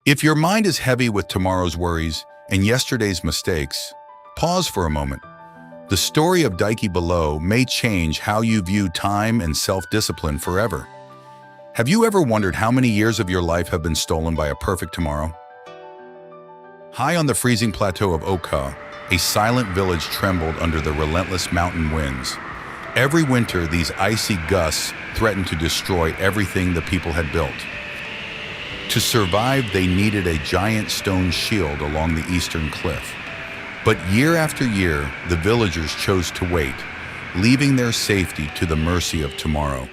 If your mind is heavy with tomorrow's worries and yesterday's mistakes, pause for a moment. The story of Daiki below may change how you view time and self-discipline forever. Have you ever wondered how many years of your life have been stolen by a perfect tomorrow? High on the freezing plateau of Oka, a silent village trembled under the relentless mountain winds. Every winter, these icy gusts threatened to destroy everything the people had built. To survive, they needed a giant stone shield along the eastern cliff. But year after year, the villagers chose to wait, leaving their safety to the mercy of tomorrow.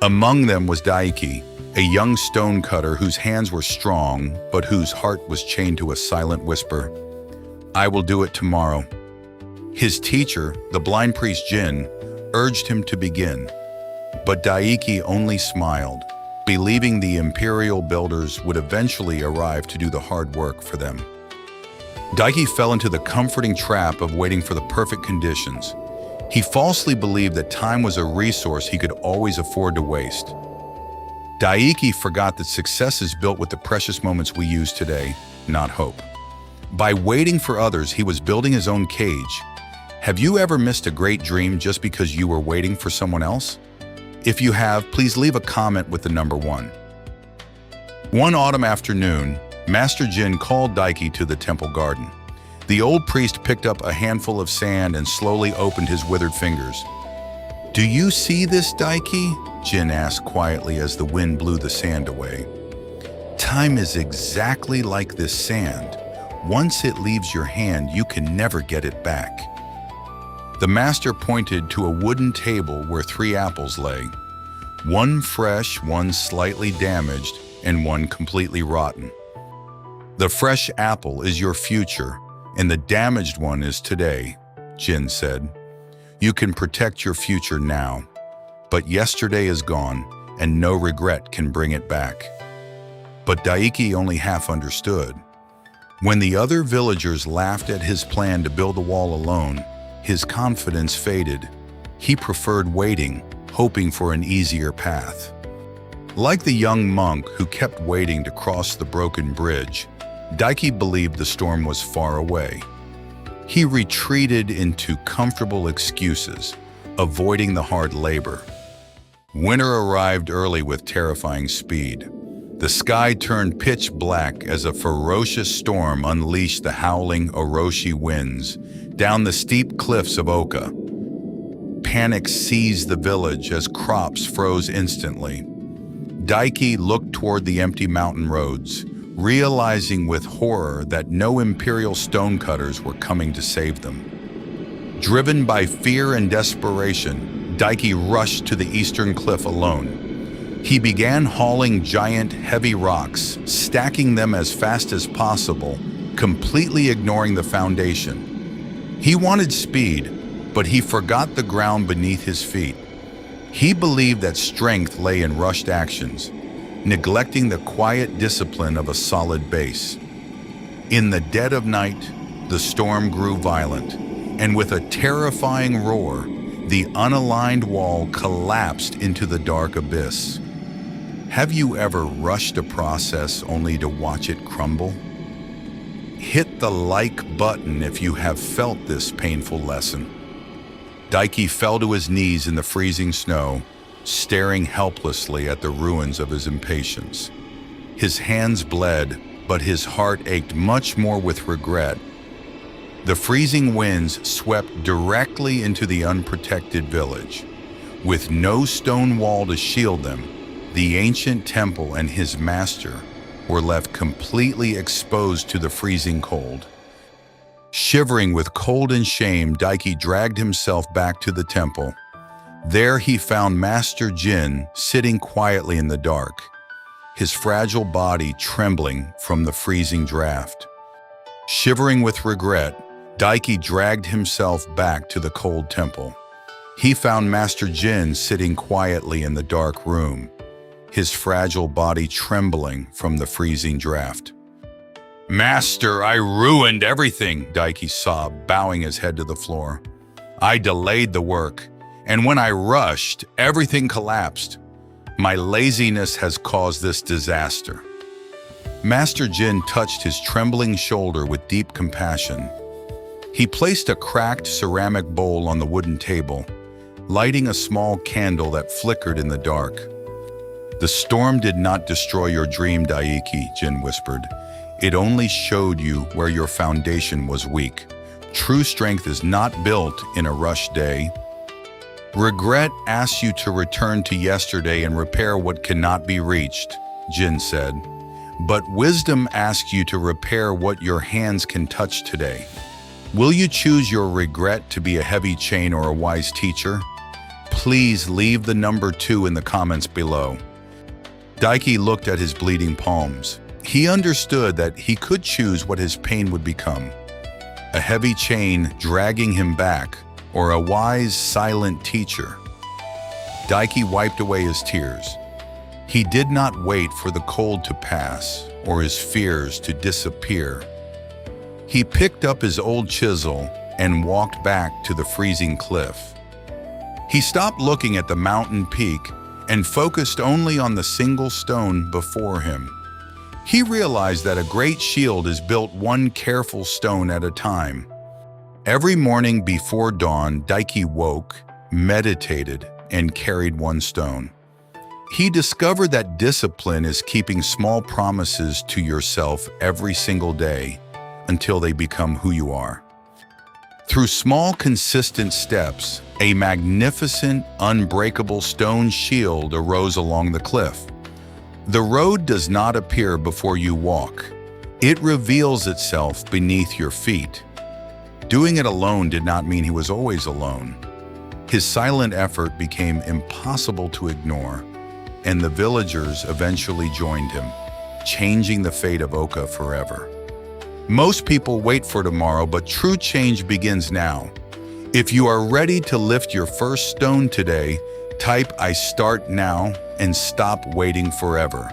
Among them was Daiki, a young stonecutter whose hands were strong, but whose heart was chained to a silent whisper, "I will do it tomorrow." His teacher, the blind priest Jin, urged him to begin. But Daiki only smiled, believing the imperial builders would eventually arrive to do the hard work for them. Daiki fell into the comforting trap of waiting for the perfect conditions. He falsely believed that time was a resource he could always afford to waste. Daiki forgot that success is built with the precious moments we use today, not hope. By waiting for others, he was building his own cage. Have you ever missed a great dream just because you were waiting for someone else? If you have, please leave a comment with the number 1. One autumn afternoon, Master Jin called Daiki to the temple garden. The old priest picked up a handful of sand and slowly opened his withered fingers. "Do you see this, Daiki?" Jin asked quietly as the wind blew the sand away. "Time is exactly like this sand. Once it leaves your hand, you can never get it back." The master pointed to a wooden table where 3 apples lay. One fresh, one slightly damaged, and one completely rotten. "The fresh apple is your future, and the damaged one is today," Jin said. "You can protect your future now, but yesterday is gone, and no regret can bring it back." But Daiki only half understood. When the other villagers laughed at his plan to build the wall alone, his confidence faded. He preferred waiting, hoping for an easier path. Like the young monk who kept waiting to cross the broken bridge, Daiki believed the storm was far away. He retreated into comfortable excuses, avoiding the hard labor. Winter arrived early with terrifying speed. The sky turned pitch black as a ferocious storm unleashed the howling Orochi winds down the steep cliffs of Oka. Panic seized the village as crops froze instantly. Daiki looked toward the empty mountain roads, realizing with horror that no imperial stonecutters were coming to save them. Driven by fear and desperation, Daiki rushed to the eastern cliff alone. He began hauling giant, heavy rocks, stacking them as fast as possible, completely ignoring the foundation. He wanted speed, but he forgot the ground beneath his feet. He believed that strength lay in rushed actions, neglecting the quiet discipline of a solid base. In the dead of night, the storm grew violent, and with a terrifying roar, the unaligned wall collapsed into the dark abyss. Have you ever rushed a process only to watch it crumble? Hit the like button if you have felt this painful lesson. Daiki fell to his knees in the freezing snow, staring helplessly at the ruins of his impatience. His hands bled, but his heart ached much more with regret. The freezing winds swept directly into the unprotected village. With no stone wall to shield them, the ancient temple and his master were left completely exposed to the freezing cold. Shivering with cold and shame, Daiki dragged himself back to the temple. There he found Master Jin sitting quietly in the dark, his fragile body trembling from the freezing draft. Shivering with regret, Daiki dragged himself back to the cold temple. He found Master Jin sitting quietly in the dark room, his fragile body trembling from the freezing draft. "Master, I ruined everything," Daiki sobbed, bowing his head to the floor. "I delayed the work, and when I rushed, everything collapsed. My laziness has caused this disaster." Master Jin touched his trembling shoulder with deep compassion. He placed a cracked ceramic bowl on the wooden table, lighting a small candle that flickered in the dark. "The storm did not destroy your dream, Daiki," Jin whispered. "It only showed you where your foundation was weak. True strength is not built in a rushed day. Regret asks you to return to yesterday and repair what cannot be reached," Jin said. "But wisdom asks you to repair what your hands can touch today. Will you choose your regret to be a heavy chain or a wise teacher? Please leave the number 2 in the comments below." Daiki looked at his bleeding palms. He understood that he could choose what his pain would become: a heavy chain dragging him back, or a wise, silent teacher. Daiki wiped away his tears. He did not wait for the cold to pass or his fears to disappear. He picked up his old chisel and walked back to the freezing cliff. He stopped looking at the mountain peak and focused only on the single stone before him. He realized that a great shield is built one careful stone at a time. Every morning before dawn, Daiki woke, meditated, and carried one stone. He discovered that discipline is keeping small promises to yourself every single day until they become who you are. Through small, consistent steps, a magnificent, unbreakable stone shield arose along the cliff. The road does not appear before you walk. It reveals itself beneath your feet. Doing it alone did not mean he was always alone. His silent effort became impossible to ignore, and the villagers eventually joined him, changing the fate of Oka forever. Most people wait for tomorrow, but true change begins now. If you are ready to lift your first stone today, type "I start now" and stop waiting forever.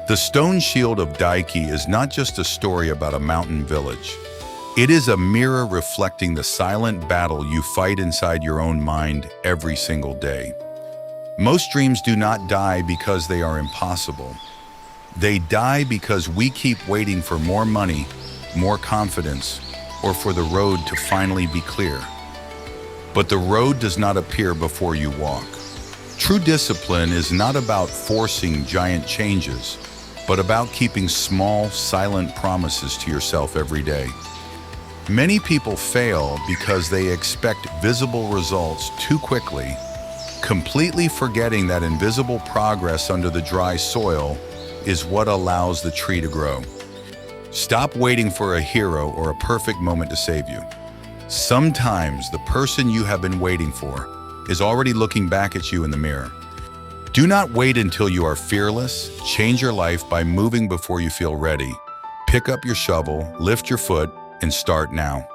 The stone shield of Daiki is not just a story about a mountain village. It is a mirror reflecting the silent battle you fight inside your own mind every single day. Most dreams do not die because they are impossible. They die because we keep waiting for more money, more confidence, or for the road to finally be clear. But the road does not appear before you walk. True discipline is not about forcing giant changes, but about keeping small, silent promises to yourself every day. Many people fail because they expect visible results too quickly, completely forgetting that invisible progress under the dry soil is what allows the tree to grow. Stop waiting for a hero or a perfect moment to save you. Sometimes the person you have been waiting for is already looking back at you in the mirror. Do not wait until you are fearless. Change your life by moving before you feel ready. Pick up your shovel, lift your foot, and start now.